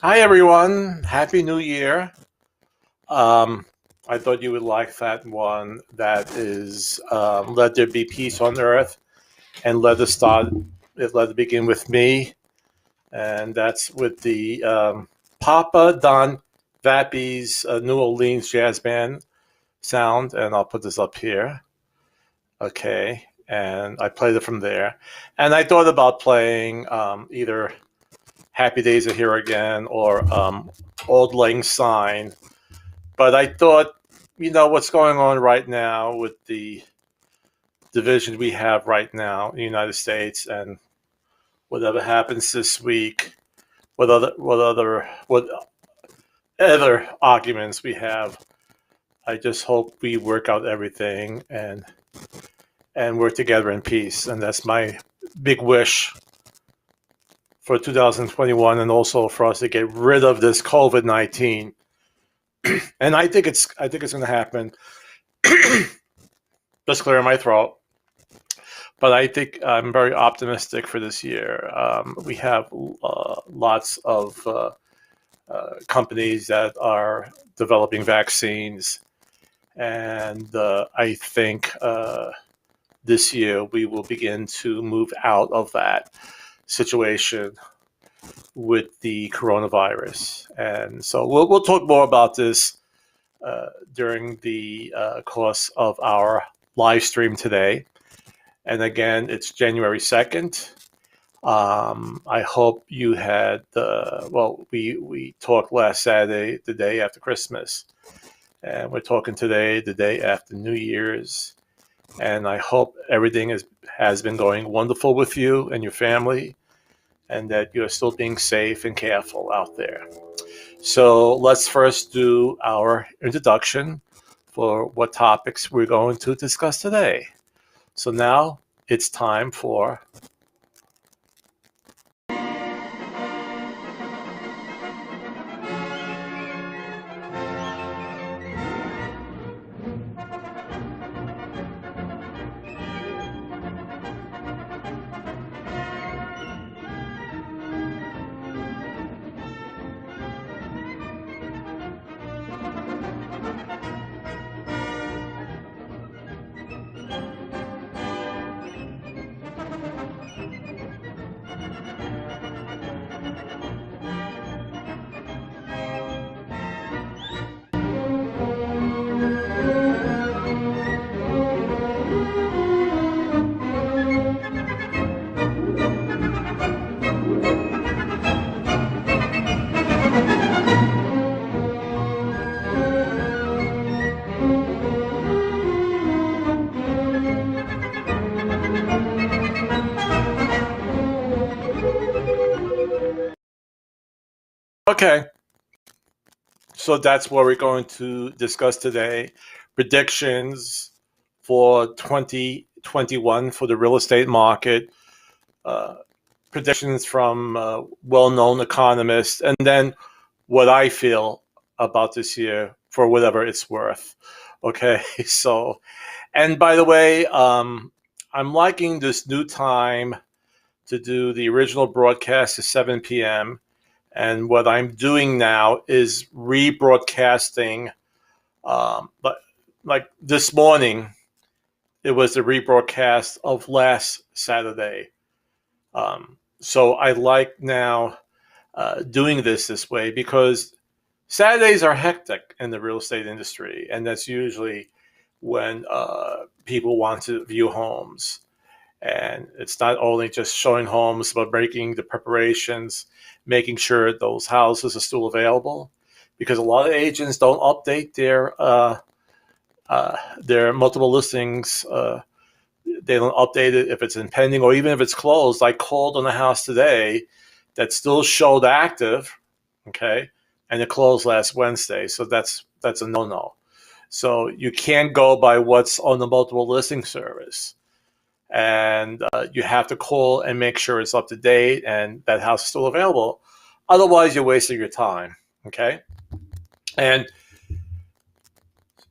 Hi everyone, Happy New Year. Um, I thought you would like that one that is let there be peace on earth and let it begin with me. And that's with the Papa Don Vappy's New Orleans Jazz Band sound. And I'll put this up here. Okay. And I played it from there. And I thought about playing either Happy Days Are Here Again or Auld Lang Syne. But I thought, what's going on right now with the division we have right now in the United States, and whatever happens this week, what other arguments we have. I just hope we work out everything and work together in peace, and that's my big wish for 2021, and also for us to get rid of this COVID-19. And I think it's going to happen. Just clearing my throat. But I think I'm very optimistic for this year. We have lots of companies that are developing vaccines, and I think this year we will begin to move out of that situation with the coronavirus. And so we'll talk more about this during the course of our live stream today. And again, it's January 2nd. I hope you had, we talked last Saturday, the day after Christmas, and we're talking today, the day after New Year's. And I hope everything has been going wonderful with you and your family, and that you're still being safe and careful out there. So let's first do our introduction for what topics we're going to discuss today. So now it's time for okay. So that's what we're going to discuss today. Predictions for 2021 for the real estate market, uh, predictions from well-known economists, and then what I feel about this year for whatever it's worth. Okay, so, and by the way, I'm liking this new time to do the original broadcast at 7 p.m. And what I'm doing now is rebroadcasting. But like this morning, it was the rebroadcast of last Saturday. So I like now doing this way because Saturdays are hectic in the real estate industry, and that's usually when people want to view homes. And it's not only just showing homes, but making the preparations, making sure those houses are still available, because a lot of agents don't update their multiple listings. They don't update it if it's in pending or even if it's closed. I called on a house today that still showed active, okay, and it closed last Wednesday. So that's a no-no. So you can't go by what's on the multiple listing service, and you have to call and make sure it's up to date and that house is still available. Otherwise, you're wasting your time. Okay, and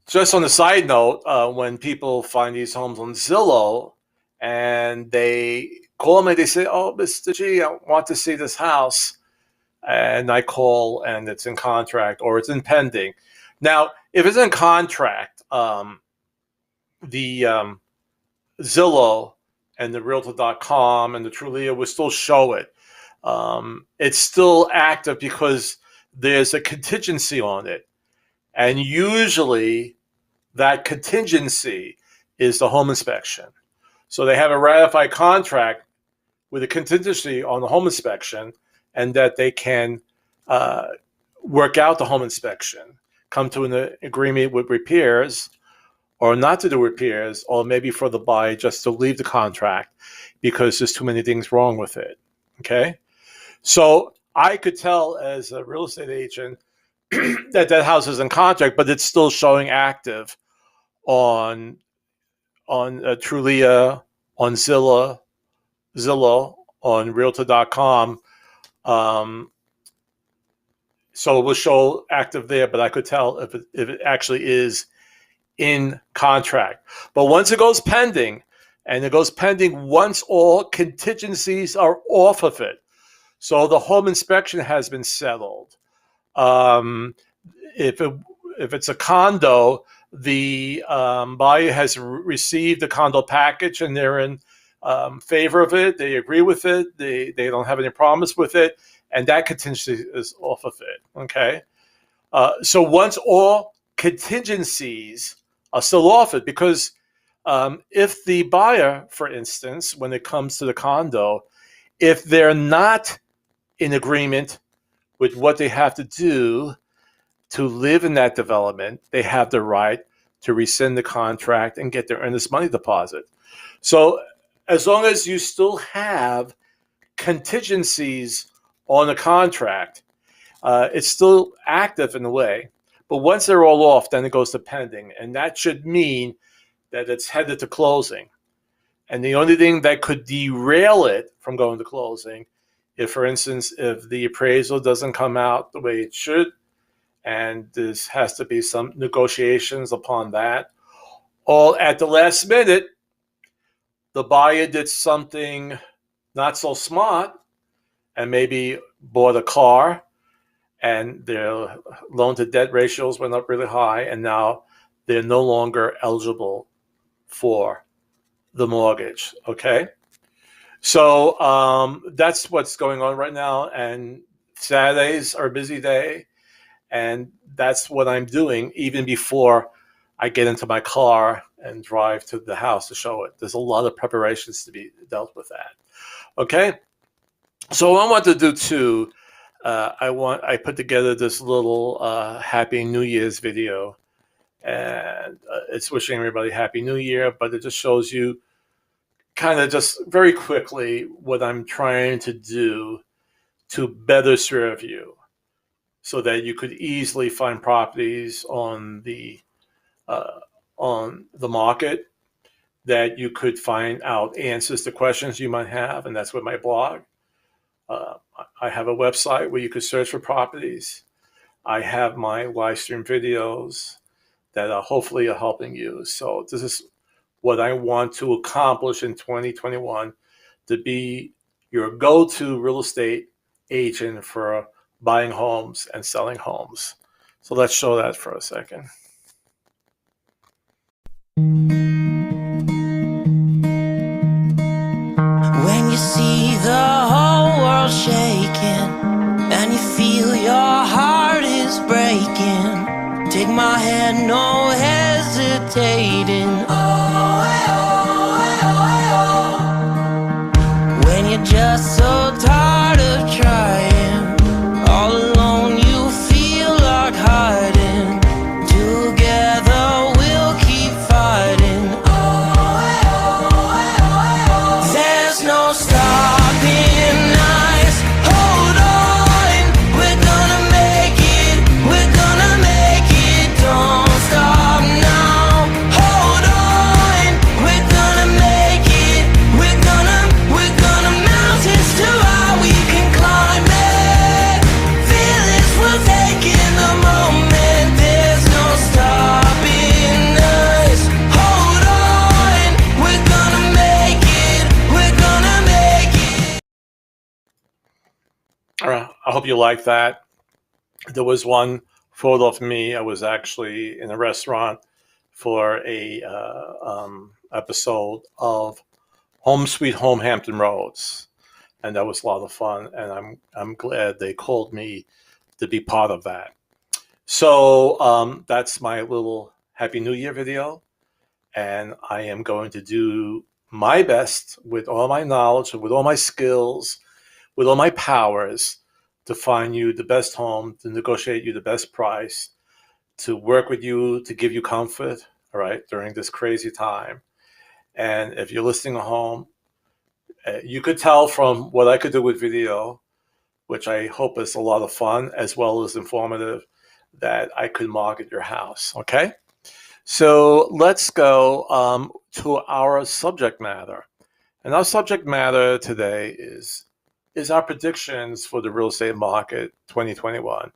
just on the side note, when people find these homes on Zillow and they call me, they say, "Oh, Mr. G, I want to see this house." and I call and it's in contract or it's in pending. Now, if it's in contract, the Zillow and the Realtor.com and the Trulia will still show it. It's still active because there's a contingency on it. And usually that contingency is the home inspection. So they have a ratified contract with a contingency on the home inspection, and that they can work out the home inspection, come to an agreement with repairs, or not to do repairs, or maybe for the buyer just to leave the contract because there's too many things wrong with it. Okay? So I could tell as a real estate agent that that house is in contract, but it's still showing active on Trulia, on Zillow, on Realtor.com. So it will show active there, but I could tell if it actually is in contract. But once it goes pending, and it goes pending once all contingencies are off of it, so the home inspection has been settled. If it's a condo, the buyer has received the condo package and they're in favor of it. They agree with it. They don't have any problems with it, and that contingency is off of it. Okay, so once all contingencies are still off it, because if the buyer, for instance, when it comes to the condo, if they're not in agreement with what they have to do to live in that development, they have the right to rescind the contract and get their earnest money deposit. So as long as you still have contingencies on a contract, it's still active in a way. But once they're all off, then it goes to pending. And that should mean that it's headed to closing. And the only thing that could derail it from going to closing, if, for instance, if the appraisal doesn't come out the way it should, and there has to be some negotiations upon that, all at the last minute, the buyer did something not so smart and maybe bought a car and their loan to debt ratios went up really high, and now they're no longer eligible for the mortgage. Okay, so that's what's going on right now, and Saturdays are a busy day, and that's what I'm doing even before I get into my car and drive to the house to show it. There's a lot of preparations to be dealt with that. Okay, so what I want to do too, I put together this little Happy New Year's video, and it's wishing everybody Happy New Year, but it just shows you kind of just very quickly what I'm trying to do to better serve you so that you could easily find properties on the market, that you could find out answers to questions you might have, and that's with my blog. I have a website where you could search for properties. I have my live stream videos that are hopefully are helping you. So this is what I want to accomplish in 2021, to be your go-to real estate agent for buying homes and selling homes. So let's show that for a second. When you see the whole world shaking and you feel your heart is breaking, take my hand, no hesitating. When you're just so tired of trying, all alone you feel like hiding, together we'll keep fighting. There's no stopping us, hold on, we're gonna make it, we're gonna make it, don't stop now, hold on, we're gonna make it, we're gonna mountains too high, we can climb it, feel this, we'll take in the moment, there's no stopping us, hold on, we're gonna make it, we're gonna make it. All right, I hope you like that. There was one photo of me. I was actually in a restaurant for a episode of Home Sweet Home Hampton Roads, and that was a lot of fun. And I'm glad they called me to be part of that. So that's my little Happy New Year video, and I am going to do my best with all my knowledge, with all my skills, with all my powers to find you the best home, to negotiate you the best price, to work with you, to give you comfort, all right, during this crazy time. And if you're listing a home, you could tell from what I could do with video, which I hope is a lot of fun as well as informative, that I could market your house, okay? So let's go to our subject matter. And our subject matter today is our predictions for the real estate market 2021.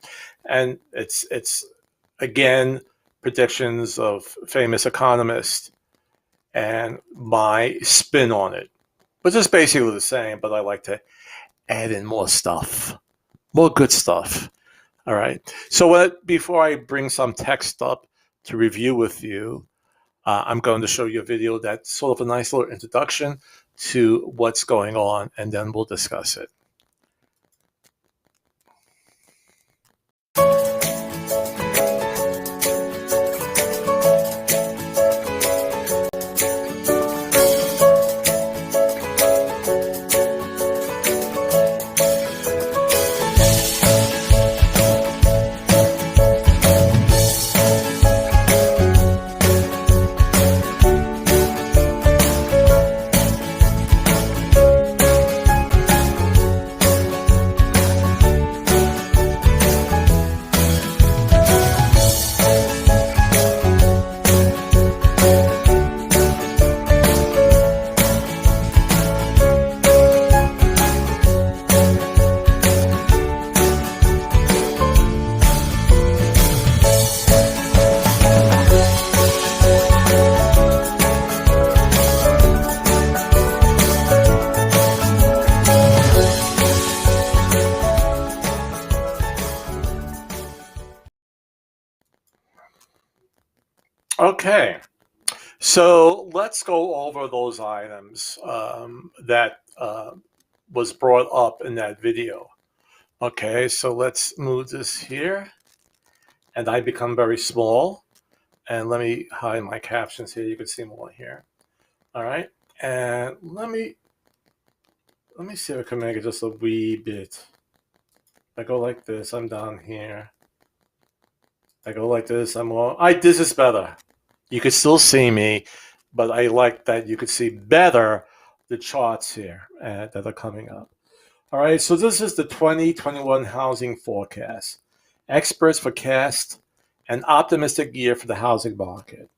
And it's again, predictions of famous economists and my spin on it, which is basically the same, but I like to add in more stuff, more good stuff. All right. So before I bring some text up to review with you, I'm going to show you a video that's sort of a nice little introduction to what's going on, and then we'll discuss it. Okay, so let's go over those items that was brought up in that video. Okay, so let's move this here, and I become very small, and let me hide my captions here. You can see more here. All right, and let me see if I can make it just a wee bit. I go like this, I'm down here. I go like this, I'm all. This is better. You could still see me, but I like that you could see better the charts here that are coming up. All right, so this is the 2021 housing forecast. Experts forecast an optimistic year for the housing market.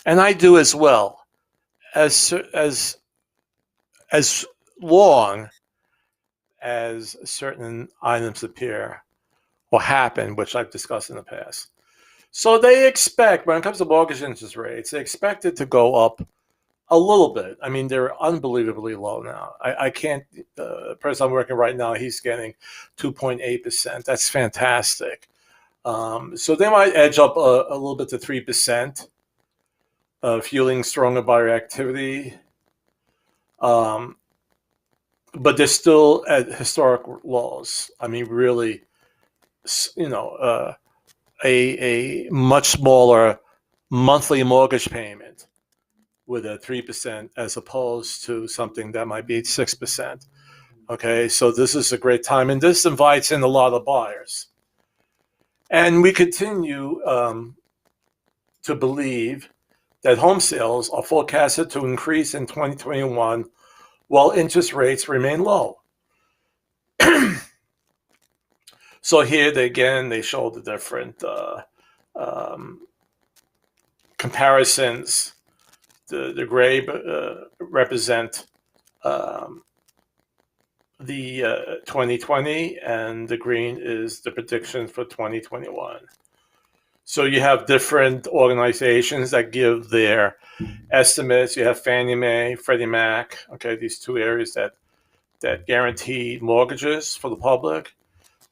And I do as well, as long as certain items appear or happen, which I've discussed in the past. So they expect, when it comes to mortgage interest rates, they expect it to go up a little bit. I mean, they're unbelievably low now. I can't, the person I'm working right now, he's getting 2.8%. That's fantastic. So they might edge up a little bit to 3%, fueling stronger buyer activity. But they're still at historic lows. I mean, really, you know, a much smaller monthly mortgage payment with a 3% as opposed to something that might be 6%. Okay, so this is a great time, and this invites in a lot of buyers. And we continue to believe that home sales are forecasted to increase in 2021 while interest rates remain low. So here they show the different comparisons. The gray represent the 2020, and the green is the prediction for 2021. So you have different organizations that give their estimates. You have Fannie Mae, Freddie Mac, okay, these two areas that that guarantee mortgages for the public.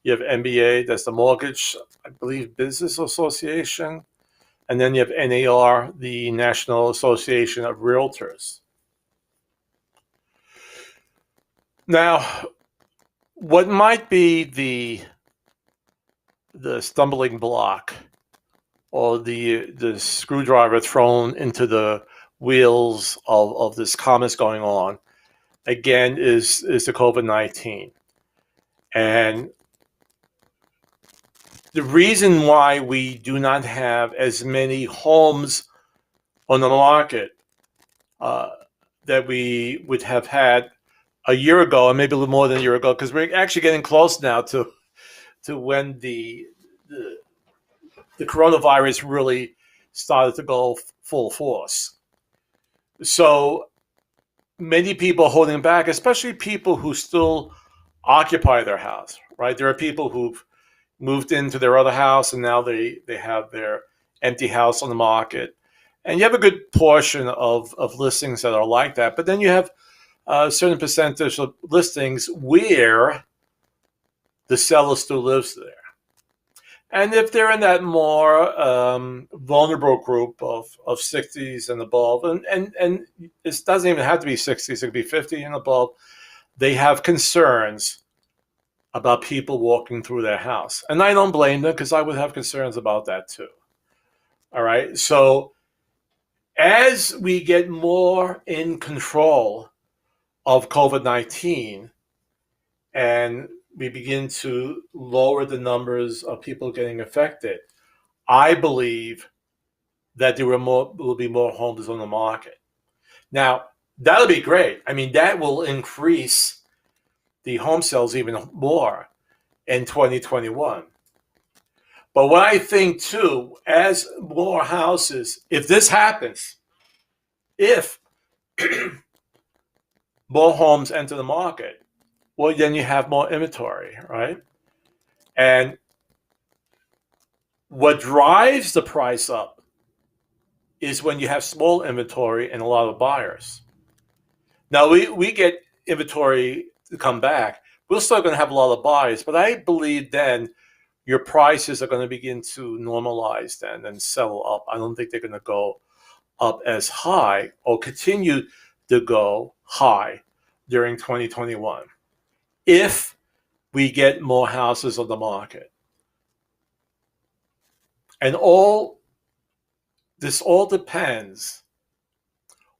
You have MBA, that's the Mortgage, I believe, Business Association. And then you have NAR, the National Association of Realtors. Now, what might be the stumbling block or the screwdriver thrown into the wheels of this commerce going on, again, is the COVID-19. And the reason why we do not have as many homes on the market that we would have had a year ago, and maybe a little more than a year ago, because we're actually getting close now to when the coronavirus really started to go full force. So many people holding back, especially people who still occupy their house, right? There are people who've moved into their other house and now they have their empty house on the market. And you have a good portion of listings that are like that. But then you have a certain percentage of listings where the seller still lives there. And if they're in that more vulnerable group of 60s and above, and it doesn't even have to be 60s, it could be 50 and above, they have concerns about people walking through their house. And I don't blame them, because I would have concerns about that too. All right. So as we get more in control of COVID-19 and we begin to lower the numbers of people getting affected, I believe that there will be more homes on the market. Now, that'll be great. I mean, that will increase the home sales even more in 2021. But what I think too, as more houses, if this happens, if more homes enter the market, well, then you have more inventory, right? And what drives the price up is when you have small inventory and a lot of buyers. Now, we get inventory to come back. We're still going to have a lot of buyers, but I believe then your prices are going to begin to normalize then and settle up. I don't think they're going to go up as high or continue to go high during 2021 if we get more houses on the market. And this all depends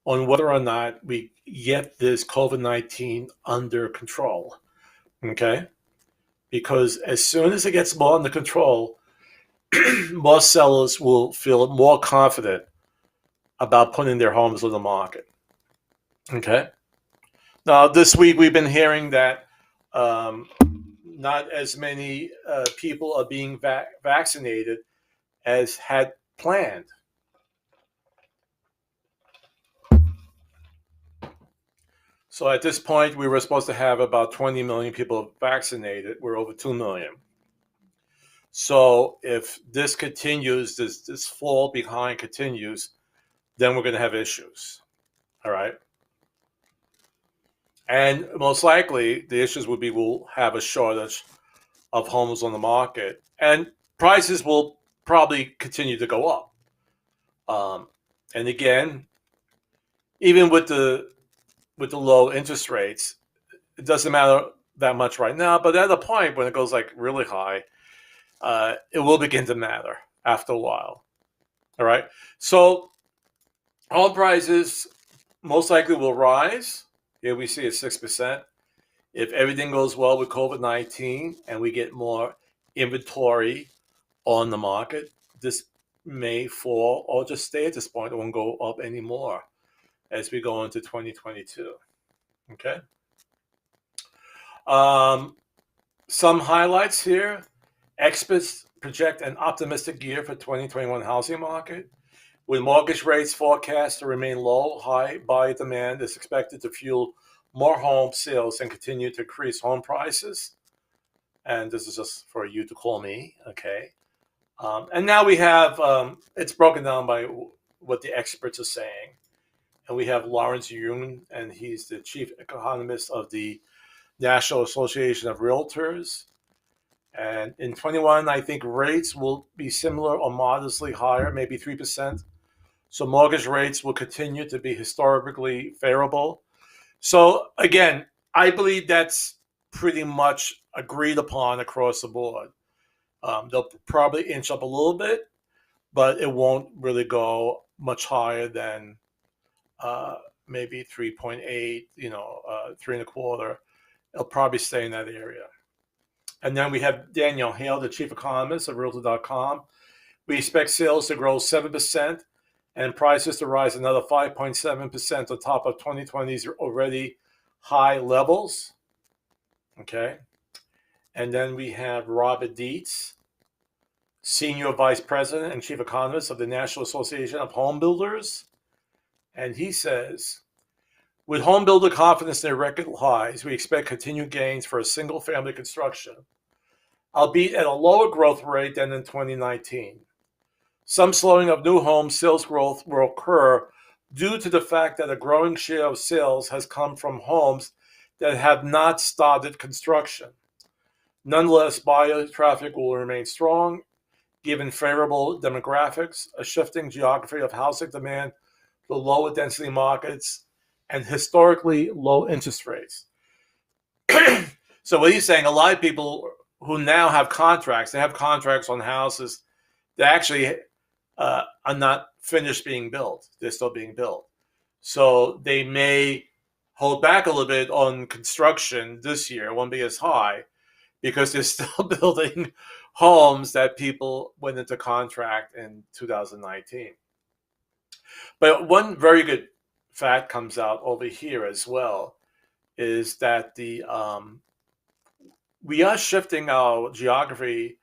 on whether or not we get this COVID-19 under control, okay? Because as soon as it gets more under control, more sellers will feel more confident about putting their homes on the market, okay? Now, this week we've been hearing that not as many people are being vaccinated as had planned. So at this point, we were supposed to have about 20 million people vaccinated. We're over 2 million. So if this continues, this fall behind continues, then we're going to have issues. All right. And most likely, the issues will be we'll have a shortage of homes on the market, and prices will probably continue to go up. And again, even with the low interest rates, it doesn't matter that much right now. But at a point when it goes like really high, it will begin to matter after a while. All right. So home prices most likely will rise. Here we see at 6%. If everything goes well with COVID-19 and we get more inventory on the market, this may fall or just stay at this point. It won't go up anymore as we go into 2022. Okay. Some highlights here. Experts project an optimistic year for 2021 housing market. With mortgage rates forecast to remain low, high buyer demand is expected to fuel more home sales and continue to increase home prices. And this is just for you to call me, okay? And now we have, it's broken down by what the experts are saying. And we have Lawrence Yun, and he's the chief economist of the National Association of Realtors. And in 21, I think rates will be similar or modestly higher, maybe 3%. So mortgage rates will continue to be historically favorable. So again, I believe that's pretty much agreed upon across the board. They'll probably inch up a little bit, but it won't really go much higher than uh, maybe 3.8, 3.25. It'll probably stay in that area. And then we have Daniel Hale, the chief economist of Realtor.com. We expect sales to grow 7% and prices to rise another 5.7% on top of 2020's already high levels. Okay. And then we have Robert Dietz, senior vice president and chief economist of the National Association of Home Builders. And he says, with home builder confidence near record highs, we expect continued gains for single family construction, albeit at a lower growth rate than in 2019. Some slowing of new home sales growth will occur due to the fact that a growing share of sales has come from homes that have not started construction. Nonetheless, buyer traffic will remain strong, given favorable demographics, a shifting geography of housing demand, the lower density markets, and historically low interest rates. So what he's saying, a lot of people who now have contracts, they have contracts on houses that actually are not finished being built. They're still being built. So they may hold back a little bit on construction this year. It won't be as high because they're still building homes that people went into contract in 2019. But one very good fact comes out over here as well is that we are shifting our geography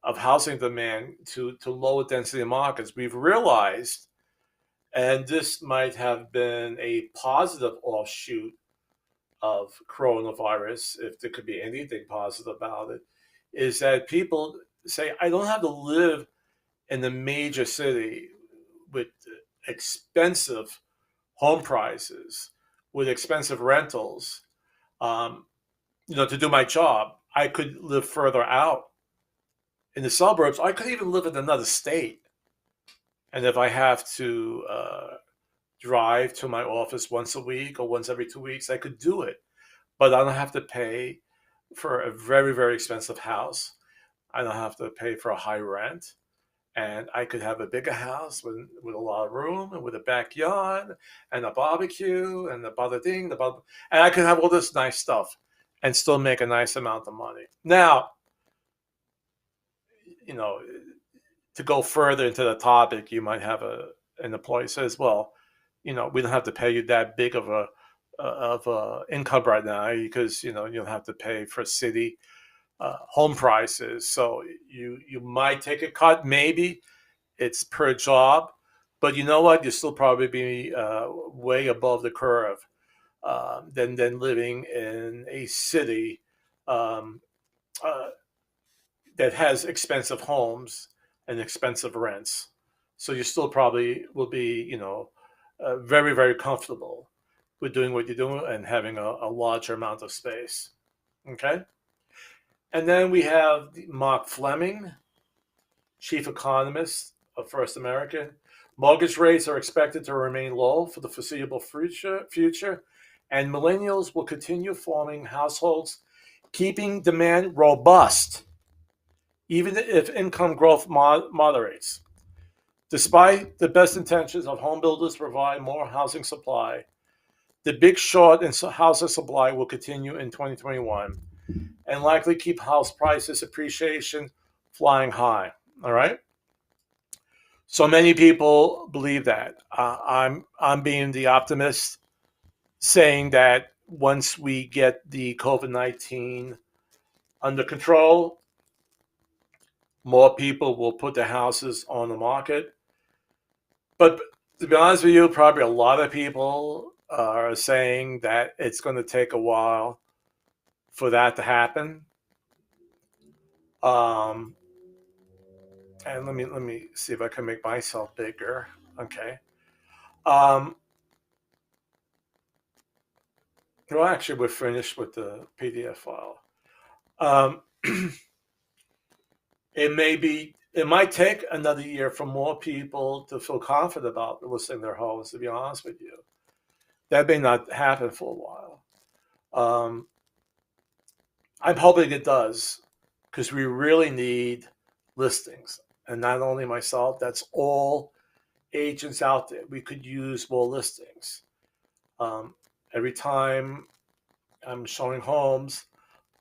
of housing demand to lower density markets. We've realized, and this might have been a positive offshoot of coronavirus, if there could be anything positive about it, is that people say, I don't have to live in the major city with expensive home prices, with expensive rentals, to do my job. I could live further out in the suburbs. I could even live in another state. And if I have to drive to my office once a week or once every 2 weeks, I could do it. But I don't have to pay for a very, very expensive house. I don't have to pay for a high rent. And I could have a bigger house with a lot of room and with a backyard and a barbecue and the bada ding, and I could have all this nice stuff and still make a nice amount of money. Now, to go further into the topic, you might have an employee says, well, we don't have to pay you that big of a income right now because, you'll have to pay for city home prices. So you might take a cut, maybe it's per job, but you know what? You'll still probably be way above the curve than living in a city that has expensive homes and expensive rents. So you still probably will be, very, very comfortable with doing what you're doing and having a larger amount of space. Okay. And then we have Mark Fleming, chief economist of First American. Mortgage rates are expected to remain low for the foreseeable future, and millennials will continue forming households, keeping demand robust, even if income growth moderates. Despite the best intentions of home builders to provide more housing supply, the big short in housing supply will continue in 2021 and likely keep house prices appreciation flying high. All right. So many people believe that. I'm being the optimist, saying that once we get the COVID-19 under control, more people will put their houses on the market. But to be honest with you, probably a lot of people are saying that it's going to take a while for that to happen. And let me see if I can make myself bigger. Okay. Well, actually, we're finished with the PDF file. Um, it might take another year for more people to feel confident about listing their homes, to be honest with you. That may not happen for a while. I'm hoping it does, because we really need listings. And not only myself, that's all agents out there. We could use more listings. Every time I'm showing homes,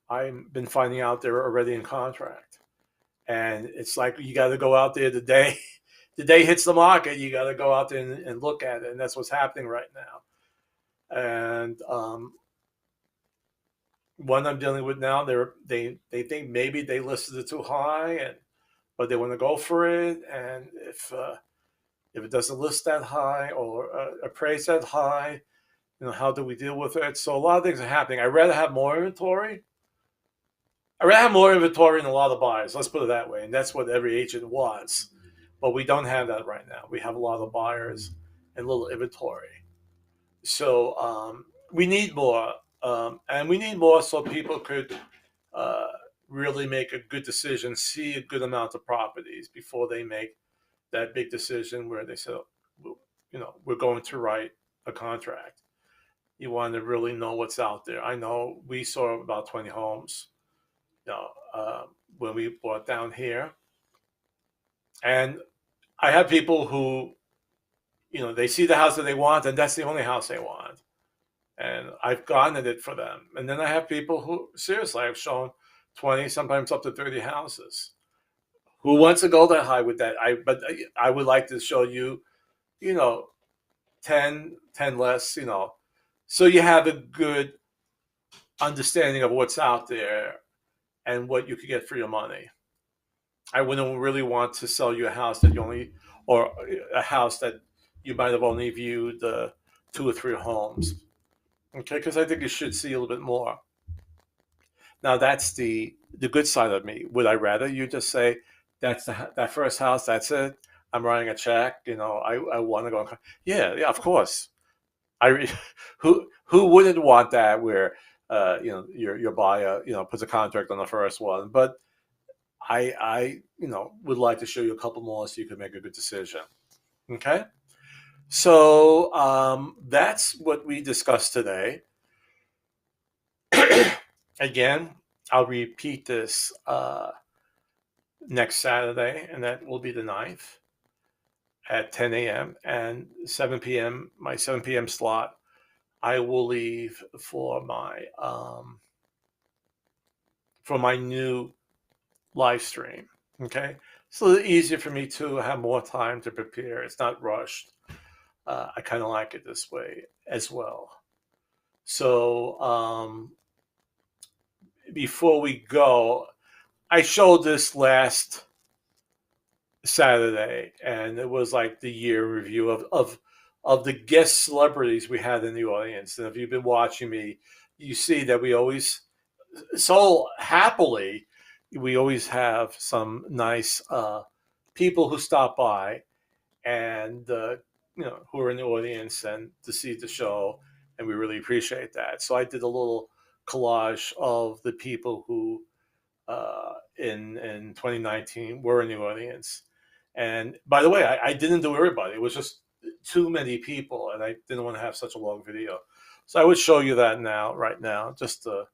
I've been finding out they're already in contract. And it's like you got to go out there the day hits the market. You got to go out there and look at it, and that's what's happening right now. And one I'm dealing with now, they think maybe they listed it too high, but they want to go for it. And if it doesn't list that high or appraise that high, how do we deal with it? So a lot of things are happening. I'd rather have more inventory. I'd rather have more inventory than a lot of buyers. Let's put it that way. And that's what every agent wants. But we don't have that right now. We have a lot of buyers and little inventory. So we need more. And we need more so people could really make a good decision, see a good amount of properties before they make that big decision where they say, we're going to write a contract. You want to really know what's out there. I know we saw about 20 homes, when we bought down here. And I have people who, they see the house that they want, and that's the only house they want. And I've gotten it for them. And then I have people who, seriously, I've shown 20, sometimes up to 30 houses. Who wants to go that high with that? But I would like to show you, 10 less, so you have a good understanding of what's out there and what you could get for your money. I wouldn't really want to sell you a house or a house that you might have only viewed 2 or 3 homes. Okay, because I think you should see a little bit more. Now that's the good side of me. Would I rather you just say, that's that first house, that's it, I'm writing a check, I want to go. Yeah, of course. Who wouldn't want that, where your buyer puts a contract on the first one? But I would like to show you a couple more so you can make a good decision. Okay, so that's what we discussed today. Again, I'll repeat this next Saturday, and that will be the 9th at 10 a.m. and 7 p.m. My 7 p.m. slot, I will leave for my new live stream. Okay, so it's easier for me to have more time to prepare. It's not rushed. I kind of like it this way as well. So before we go, I showed this last Saturday, and it was like the year review of the guest celebrities we had in the audience. And if you've been watching me, you see that we always, so happily, we always have some nice people who stop by and who are in the audience and to see the show, and we really appreciate that. So I did a little collage of the people who in 2019 were in the audience. And by the way, I didn't do everybody. It was just too many people, and I didn't want to have such a long video. So I would show you that right now, just to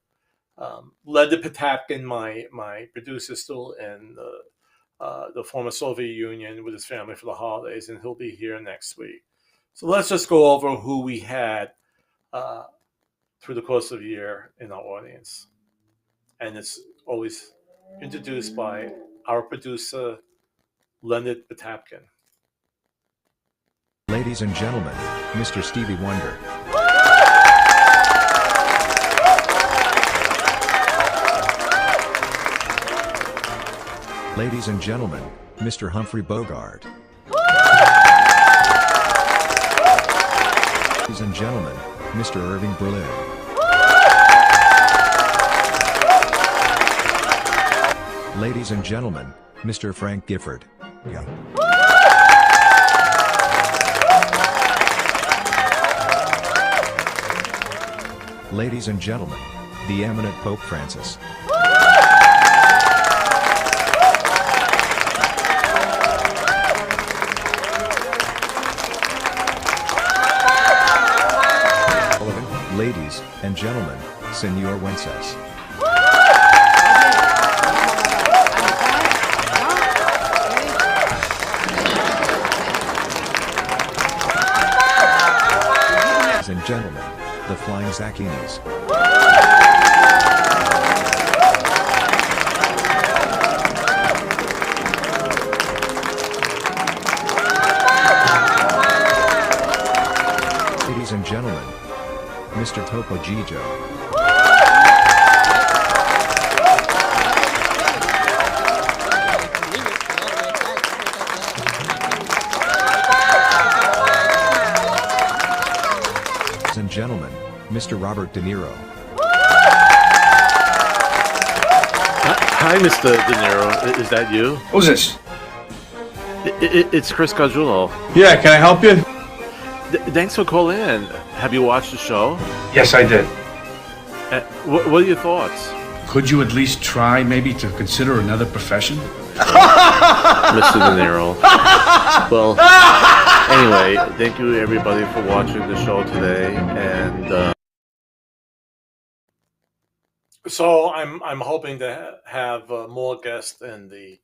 Leonid Potapkin, my producer, still in the former Soviet Union with his family for the holidays, and he'll be here next week. So let's just go over who we had through the course of the year in our audience. And it's always introduced by our producer, Leonid Potapkin. Ladies and gentlemen, Mr. Stevie Wonder. Ladies and gentlemen, Mr. Humphrey Bogart. Ladies and gentlemen, Mr. Irving Berlin. Ladies and gentlemen, Mr. Frank Gifford. Yeah. Ladies and gentlemen, the eminent Pope Francis. Ladies and gentlemen, Senor Wences. Ladies and gentlemen, the Flying Zacchinis. Ladies and gentlemen, Mr. Topo Gigio. Ladies and gentlemen, Mr. Robert De Niro. Hi, Mr. De Niro. Is that you? Who's this? It's Chris Gargiulo. Yeah, can I help you? Thanks for calling in. Have you watched the show? Yes, I did. What are your thoughts? Could you at least try maybe to consider another profession? Mr. De Niro. Well, anyway, thank you everybody for watching the show today, and So I'm hoping to have more guests in the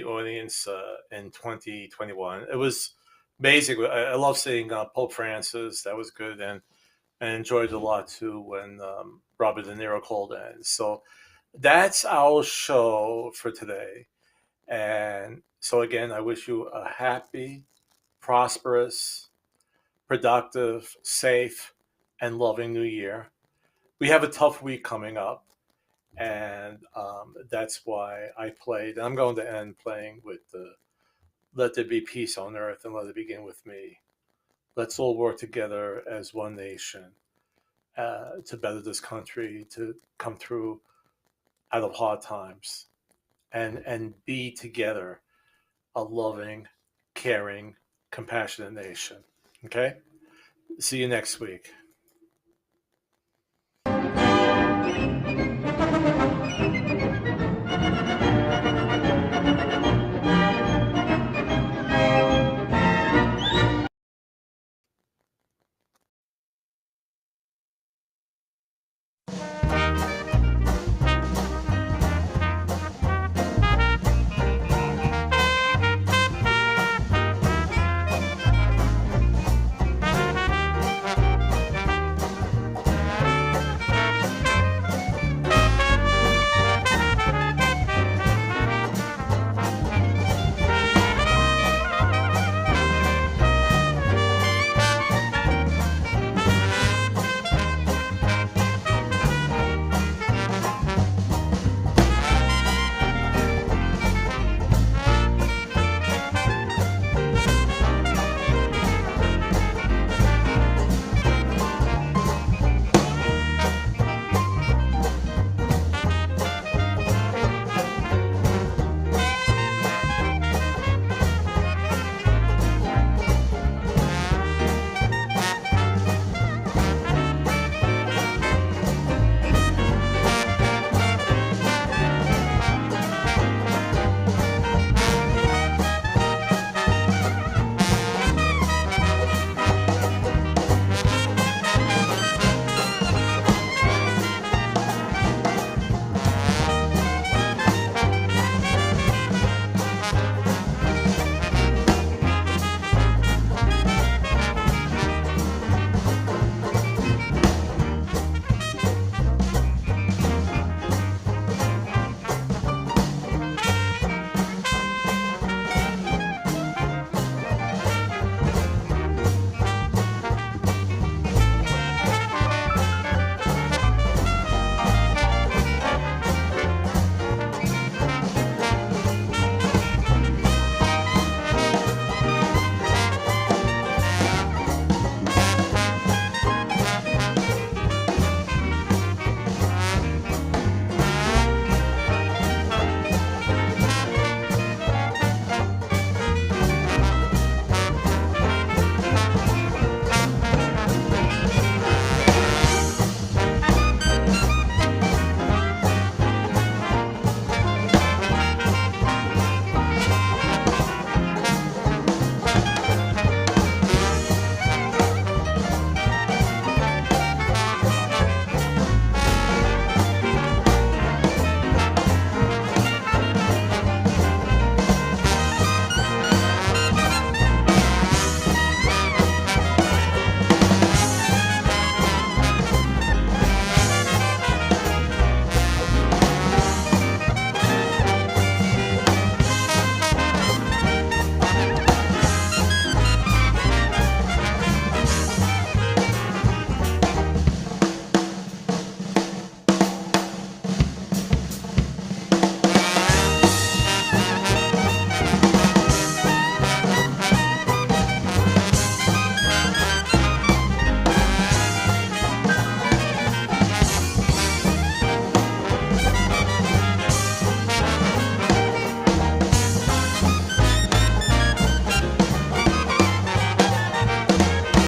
audience in 2021. It was amazing. I love seeing Pope Francis. That was good, and I enjoyed it a lot too when Robert De Niro called in. So that's our show for today. And so again, I wish you a happy, prosperous, productive, safe, and loving new year. We have a tough week coming up, and that's why I played. I'm going to end playing with the "Let There Be Peace on Earth and Let It Begin with Me." Let's all work together as one nation to better this country, to come through out of hard times, and be together a loving, caring, compassionate nation. Okay? See you next week.